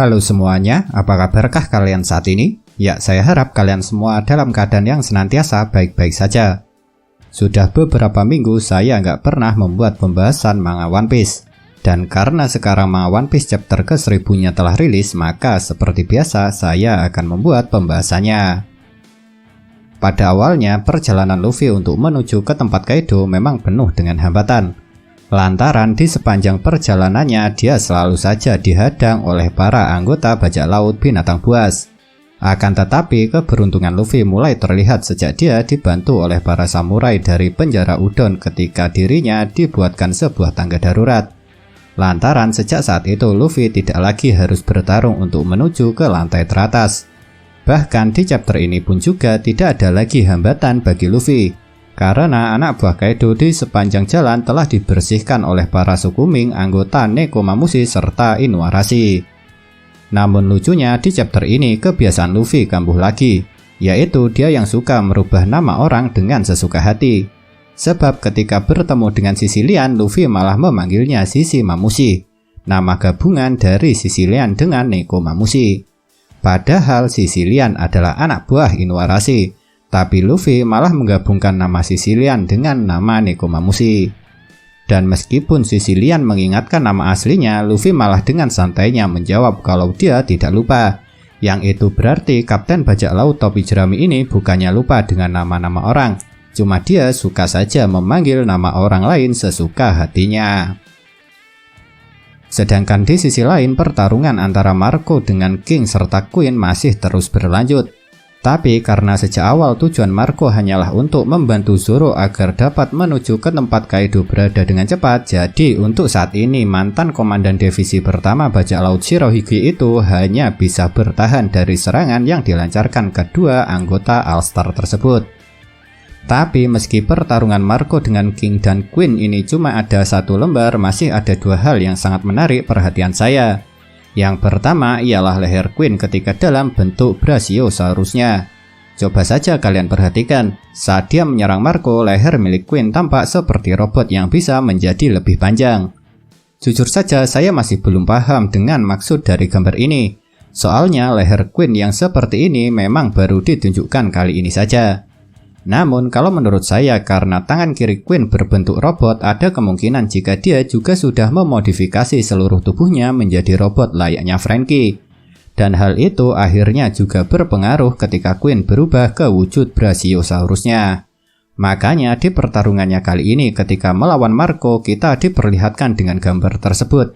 Halo semuanya, apa kabarkah kalian saat ini? Ya, saya harap kalian semua dalam keadaan yang senantiasa baik-baik saja. Sudah beberapa minggu saya nggak pernah membuat pembahasan manga One Piece. Dan karena sekarang manga One Piece chapter ke-1000-nya telah rilis, maka seperti biasa saya akan membuat pembahasannya. Pada awalnya, perjalanan Luffy untuk menuju ke tempat Kaido memang penuh dengan hambatan. Lantaran di sepanjang perjalanannya dia selalu saja dihadang oleh para anggota bajak laut binatang buas. Akan tetapi keberuntungan Luffy mulai terlihat sejak dia dibantu oleh para samurai dari penjara Udon ketika dirinya dibuatkan sebuah tangga darurat. Lantaran sejak saat itu Luffy tidak lagi harus bertarung untuk menuju ke lantai teratas. Bahkan di chapter ini pun juga tidak ada lagi hambatan bagi Luffy. Karena anak buah Kaido di sepanjang jalan telah dibersihkan oleh para Sukuming, anggota Nekomamushi serta Inuarashi. Namun lucunya di chapter ini kebiasaan Luffy kambuh lagi, yaitu dia yang suka merubah nama orang dengan sesuka hati. Sebab ketika bertemu dengan Sicilian, Luffy malah memanggilnya Shishimamushi, nama gabungan dari Sicilian dengan Nekomamushi. Padahal Sicilian adalah anak buah Inuarashi. Tapi Luffy malah menggabungkan nama Sicilian dengan nama Nekomamushi. Dan meskipun Sicilian mengingatkan nama aslinya, Luffy malah dengan santainya menjawab kalau dia tidak lupa. Yang itu berarti Kapten Bajak Laut Topi Jerami ini bukannya lupa dengan nama-nama orang. Cuma dia suka saja memanggil nama orang lain sesuka hatinya. Sedangkan di sisi lain pertarungan antara Marco dengan King serta Queen masih terus berlanjut. Tapi karena sejak awal tujuan Marco hanyalah untuk membantu Zoro agar dapat menuju ke tempat Kaido berada dengan cepat, jadi untuk saat ini mantan komandan divisi pertama bajak laut Shirohige itu hanya bisa bertahan dari serangan yang dilancarkan kedua anggota All Star tersebut. Tapi meski pertarungan Marco dengan King dan Queen ini cuma ada satu lembar, masih ada dua hal yang sangat menarik perhatian saya. Yang pertama ialah leher Queen ketika dalam bentuk Brachiosaurusnya. Coba saja kalian perhatikan, saat dia menyerang Marco, leher milik Queen tampak seperti robot yang bisa menjadi lebih panjang. Jujur saja saya masih belum paham dengan maksud dari gambar ini. Soalnya leher Queen yang seperti ini memang baru ditunjukkan kali ini saja. Namun kalau menurut saya karena tangan kiri Queen berbentuk robot, ada kemungkinan jika dia juga sudah memodifikasi seluruh tubuhnya menjadi robot layaknya Franky. Dan hal itu akhirnya juga berpengaruh ketika Queen berubah ke wujud Brachiosaurusnya. Makanya di pertarungannya kali ini ketika melawan Marco kita diperlihatkan dengan gambar tersebut.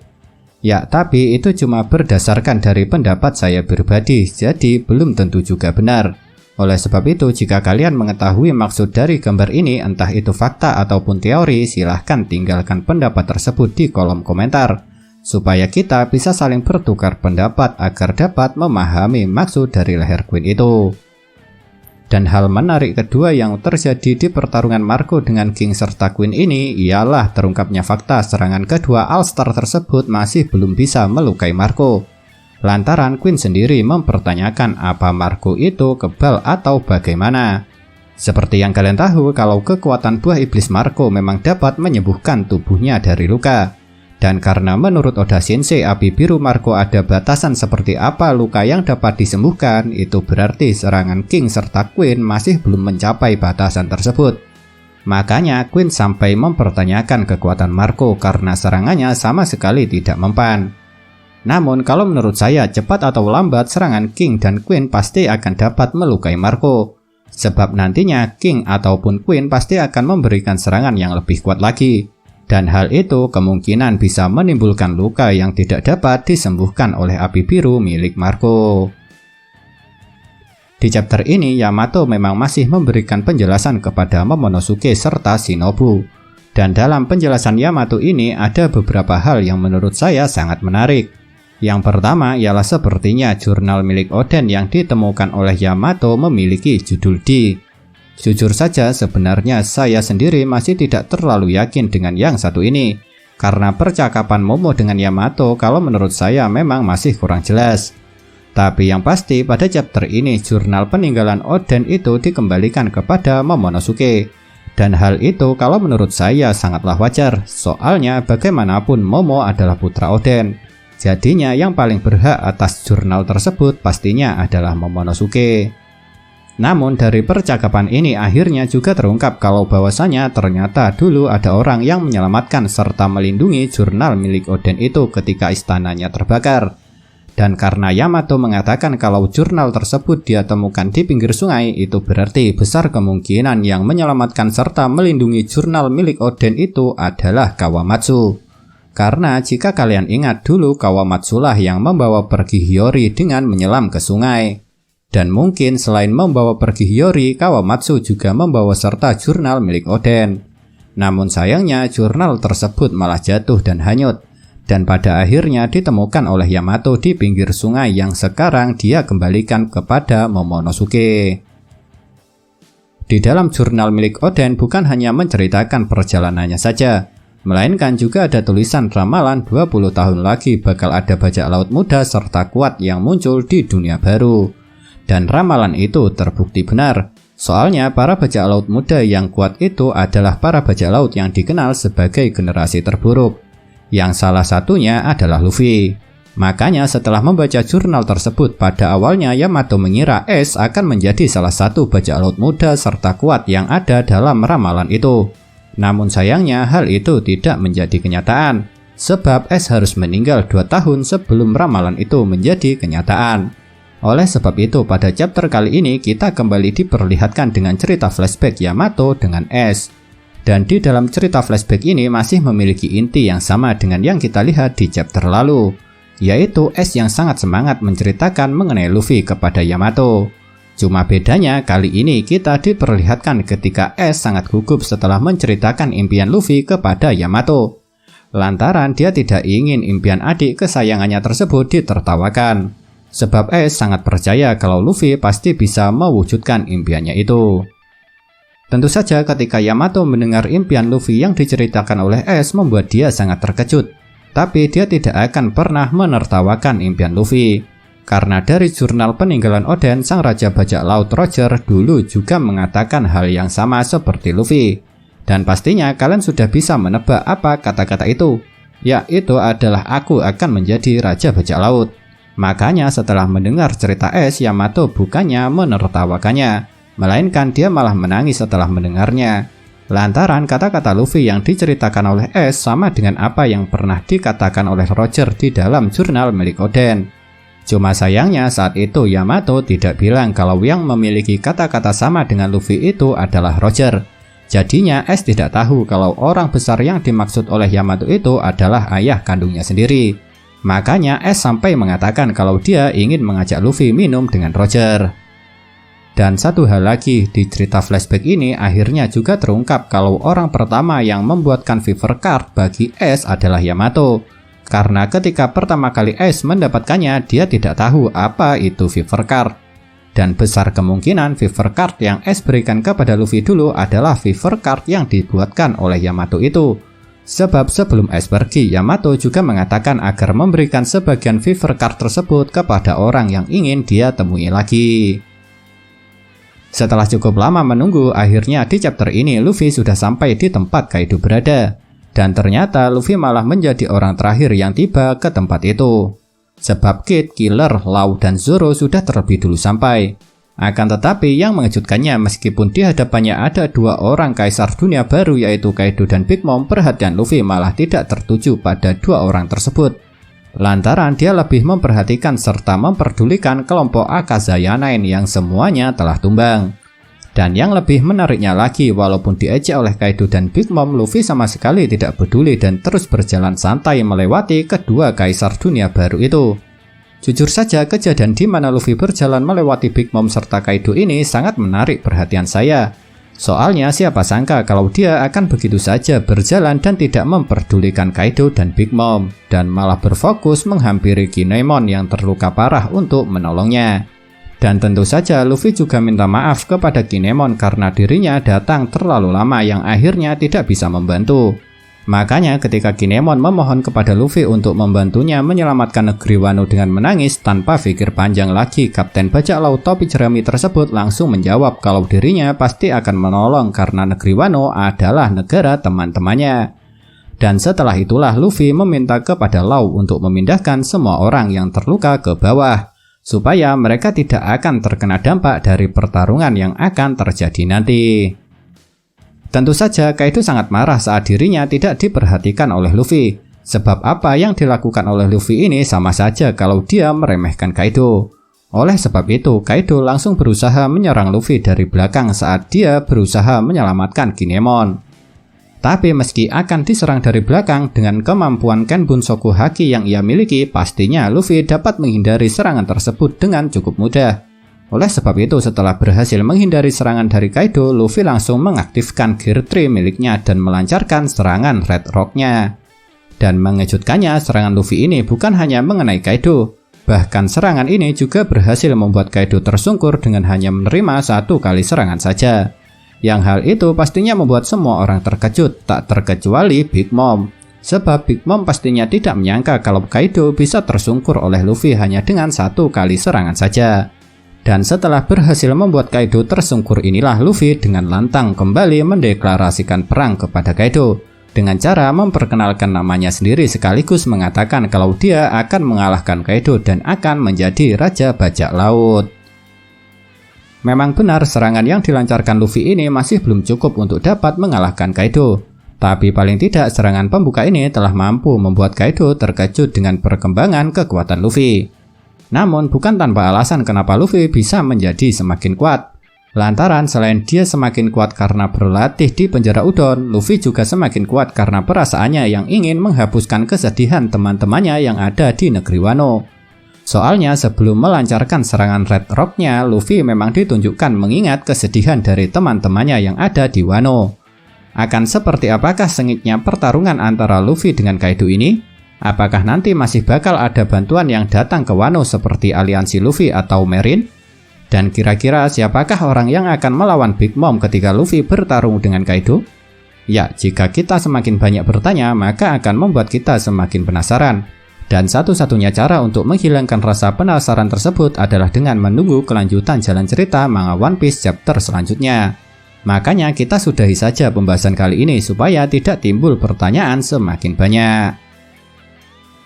Ya tapi itu cuma berdasarkan dari pendapat saya pribadi, jadi belum tentu juga benar. Oleh sebab itu, jika kalian mengetahui maksud dari gambar ini, entah itu fakta ataupun teori, silahkan tinggalkan pendapat tersebut di kolom komentar, supaya kita bisa saling bertukar pendapat agar dapat memahami maksud dari leher Queen itu. Dan hal menarik kedua yang terjadi di pertarungan Marco dengan King serta Queen ini, ialah terungkapnya fakta serangan kedua All Star tersebut masih belum bisa melukai Marco. Lantaran Queen sendiri mempertanyakan apa Marco itu kebal atau bagaimana. Seperti yang kalian tahu kalau kekuatan buah iblis Marco memang dapat menyembuhkan tubuhnya dari luka. Dan karena menurut Oda Sensei api biru Marco ada batasan seperti apa luka yang dapat disembuhkan, itu berarti serangan King serta Queen masih belum mencapai batasan tersebut. Makanya Queen sampai mempertanyakan kekuatan Marco karena serangannya sama sekali tidak mempan. Namun kalau menurut saya cepat atau lambat serangan King dan Queen pasti akan dapat melukai Marco. Sebab nantinya King ataupun Queen pasti akan memberikan serangan yang lebih kuat lagi. Dan hal itu kemungkinan bisa menimbulkan luka yang tidak dapat disembuhkan oleh api biru milik Marco. Di chapter ini Yamato memang masih memberikan penjelasan kepada Momonosuke serta Shinobu. Dan dalam penjelasan Yamato ini ada beberapa hal yang menurut saya sangat menarik. Yang pertama ialah sepertinya jurnal milik Oden yang ditemukan oleh Yamato memiliki judul D. Jujur saja sebenarnya saya sendiri masih tidak terlalu yakin dengan yang satu ini. Karena percakapan Momo dengan Yamato kalau menurut saya memang masih kurang jelas. Tapi yang pasti pada chapter ini jurnal peninggalan Oden itu dikembalikan kepada Momonosuke. Dan hal itu kalau menurut saya sangatlah wajar. Soalnya bagaimanapun Momo adalah putra Oden. Jadinya yang paling berhak atas jurnal tersebut pastinya adalah Momonosuke. Namun dari percakapan ini akhirnya juga terungkap kalau bahwasanya ternyata dulu ada orang yang menyelamatkan serta melindungi jurnal milik Oden itu ketika istananya terbakar. Dan karena Yamato mengatakan kalau jurnal tersebut dia temukan di pinggir sungai, itu berarti besar kemungkinan yang menyelamatkan serta melindungi jurnal milik Oden itu adalah Kawamatsu. Karena jika kalian ingat dulu Kawamatsu lah yang membawa pergi Hiyori dengan menyelam ke sungai. Dan mungkin selain membawa pergi Hiyori, Kawamatsu juga membawa serta jurnal milik Oden. Namun sayangnya jurnal tersebut malah jatuh dan hanyut. Dan pada akhirnya ditemukan oleh Yamato di pinggir sungai yang sekarang dia kembalikan kepada Momonosuke. Di dalam jurnal milik Oden bukan hanya menceritakan perjalanannya saja, melainkan juga ada tulisan ramalan 20 tahun lagi bakal ada bajak laut muda serta kuat yang muncul di dunia baru. Dan ramalan itu terbukti benar. Soalnya para bajak laut muda yang kuat itu adalah para bajak laut yang dikenal sebagai generasi terburuk. Yang salah satunya adalah Luffy. Makanya setelah membaca jurnal tersebut, pada awalnya Yamato mengira Ace akan menjadi salah satu bajak laut muda serta kuat yang ada dalam ramalan itu. Namun sayangnya hal itu tidak menjadi kenyataan. Sebab Ace harus meninggal 2 tahun sebelum ramalan itu menjadi kenyataan. Oleh sebab itu pada chapter kali ini kita kembali diperlihatkan dengan cerita flashback Yamato dengan Ace. Dan di dalam cerita flashback ini masih memiliki inti yang sama dengan yang kita lihat di chapter lalu, yaitu Ace yang sangat semangat menceritakan mengenai Luffy kepada Yamato. Cuma bedanya kali ini kita diperlihatkan ketika Ace sangat gugup setelah menceritakan impian Luffy kepada Yamato. Lantaran dia tidak ingin impian adik kesayangannya tersebut ditertawakan. Sebab Ace sangat percaya kalau Luffy pasti bisa mewujudkan impiannya itu. Tentu saja ketika Yamato mendengar impian Luffy yang diceritakan oleh Ace membuat dia sangat terkejut. Tapi dia tidak akan pernah menertawakan impian Luffy. Karena dari jurnal peninggalan Oden, sang Raja Bajak Laut Roger dulu juga mengatakan hal yang sama seperti Luffy. Dan pastinya kalian sudah bisa menebak apa kata-kata itu. Yaitu adalah aku akan menjadi Raja Bajak Laut. Makanya setelah mendengar cerita Ace, Yamato bukannya menertawakannya, melainkan dia malah menangis setelah mendengarnya. Lantaran kata-kata Luffy yang diceritakan oleh Ace sama dengan apa yang pernah dikatakan oleh Roger di dalam jurnal milik Oden. Cuma sayangnya saat itu Yamato tidak bilang kalau yang memiliki kata-kata sama dengan Luffy itu adalah Roger. Jadinya Ace tidak tahu kalau orang besar yang dimaksud oleh Yamato itu adalah ayah kandungnya sendiri. Makanya Ace sampai mengatakan kalau dia ingin mengajak Luffy minum dengan Roger. Dan satu hal lagi, di cerita flashback ini akhirnya juga terungkap kalau orang pertama yang membuatkan Fever Card bagi Ace adalah Yamato. Karena ketika pertama kali Ace mendapatkannya, dia tidak tahu apa itu Fever Card. Dan besar kemungkinan Fever Card yang Ace berikan kepada Luffy dulu adalah Fever Card yang dibuatkan oleh Yamato itu. Sebab sebelum Ace pergi, Yamato juga mengatakan agar memberikan sebagian Fever Card tersebut kepada orang yang ingin dia temui lagi. Setelah cukup lama menunggu, akhirnya di chapter ini Luffy sudah sampai di tempat Kaido berada. Dan ternyata Luffy malah menjadi orang terakhir yang tiba ke tempat itu. Sebab Kid, Killer, Law, dan Zoro sudah terlebih dulu sampai. Akan tetapi yang mengejutkannya meskipun di hadapannya ada 2 orang kaisar dunia baru yaitu Kaido dan Big Mom, perhatian Luffy malah tidak tertuju pada 2 orang tersebut. Lantaran dia lebih memperhatikan serta memperdulikan kelompok Akazaya Nine yang semuanya telah tumbang. Dan yang lebih menariknya lagi, walaupun diejek oleh Kaido dan Big Mom, Luffy sama sekali tidak peduli dan terus berjalan santai melewati kedua kaisar dunia baru itu. Jujur saja, kejadian di mana Luffy berjalan melewati Big Mom serta Kaido ini sangat menarik perhatian saya. Soalnya siapa sangka kalau dia akan begitu saja berjalan dan tidak memperdulikan Kaido dan Big Mom, dan malah berfokus menghampiri Kinemon yang terluka parah untuk menolongnya. Dan tentu saja Luffy juga minta maaf kepada Kinemon karena dirinya datang terlalu lama yang akhirnya tidak bisa membantu. Makanya ketika Kinemon memohon kepada Luffy untuk membantunya menyelamatkan negeri Wano dengan menangis, tanpa pikir panjang lagi Kapten Bajak Laut Topi Jerami tersebut langsung menjawab kalau dirinya pasti akan menolong karena negeri Wano adalah negara teman-temannya. Dan setelah itulah Luffy meminta kepada Law untuk memindahkan semua orang yang terluka ke bawah, supaya mereka tidak akan terkena dampak dari pertarungan yang akan terjadi nanti. Tentu saja Kaido sangat marah saat dirinya tidak diperhatikan oleh Luffy, sebab apa yang dilakukan oleh Luffy ini sama saja kalau dia meremehkan Kaido. Oleh sebab itu, Kaido langsung berusaha menyerang Luffy dari belakang saat dia berusaha menyelamatkan Kinemon. Tapi meski akan diserang dari belakang, dengan kemampuan Kenbunsoku Haki yang ia miliki, pastinya Luffy dapat menghindari serangan tersebut dengan cukup mudah. Oleh sebab itu, setelah berhasil menghindari serangan dari Kaido, Luffy langsung mengaktifkan Gear 3 miliknya dan melancarkan serangan Red Rock-nya. Dan mengejutkannya, serangan Luffy ini bukan hanya mengenai Kaido, bahkan serangan ini juga berhasil membuat Kaido tersungkur dengan hanya menerima 1 kali serangan saja. Yang hal itu pastinya membuat semua orang terkejut, tak terkecuali Big Mom. Sebab Big Mom pastinya tidak menyangka kalau Kaido bisa tersungkur oleh Luffy hanya dengan 1 kali serangan saja. Dan setelah berhasil membuat Kaido tersungkur inilah Luffy dengan lantang kembali mendeklarasikan perang kepada Kaido, dengan cara memperkenalkan namanya sendiri sekaligus mengatakan kalau dia akan mengalahkan Kaido dan akan menjadi Raja Bajak Laut. Memang benar serangan yang dilancarkan Luffy ini masih belum cukup untuk dapat mengalahkan Kaido. Tapi paling tidak serangan pembuka ini telah mampu membuat Kaido terkejut dengan perkembangan kekuatan Luffy. Namun bukan tanpa alasan kenapa Luffy bisa menjadi semakin kuat. Lantaran selain dia semakin kuat karena berlatih di penjara udon, Luffy juga semakin kuat karena perasaannya yang ingin menghapuskan kesedihan teman-temannya yang ada di negeri Wano. Soalnya sebelum melancarkan serangan Red Rock-nya, Luffy memang ditunjukkan mengingat kesedihan dari teman-temannya yang ada di Wano. Akan seperti apakah sengitnya pertarungan antara Luffy dengan Kaido ini? Apakah nanti masih bakal ada bantuan yang datang ke Wano seperti aliansi Luffy atau Marine? Dan kira-kira siapakah orang yang akan melawan Big Mom ketika Luffy bertarung dengan Kaido? Ya, jika kita semakin banyak bertanya, maka akan membuat kita semakin penasaran. Dan satu-satunya cara untuk menghilangkan rasa penasaran tersebut adalah dengan menunggu kelanjutan jalan cerita manga One Piece chapter selanjutnya. Makanya kita sudahi saja pembahasan kali ini supaya tidak timbul pertanyaan semakin banyak.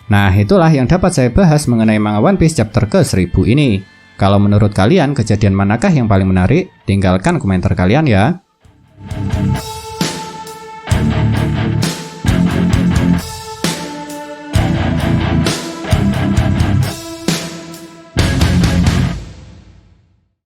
Nah, itulah yang dapat saya bahas mengenai manga One Piece chapter ke-1000 ini. Kalau menurut kalian kejadian manakah yang paling menarik? Tinggalkan komentar kalian ya.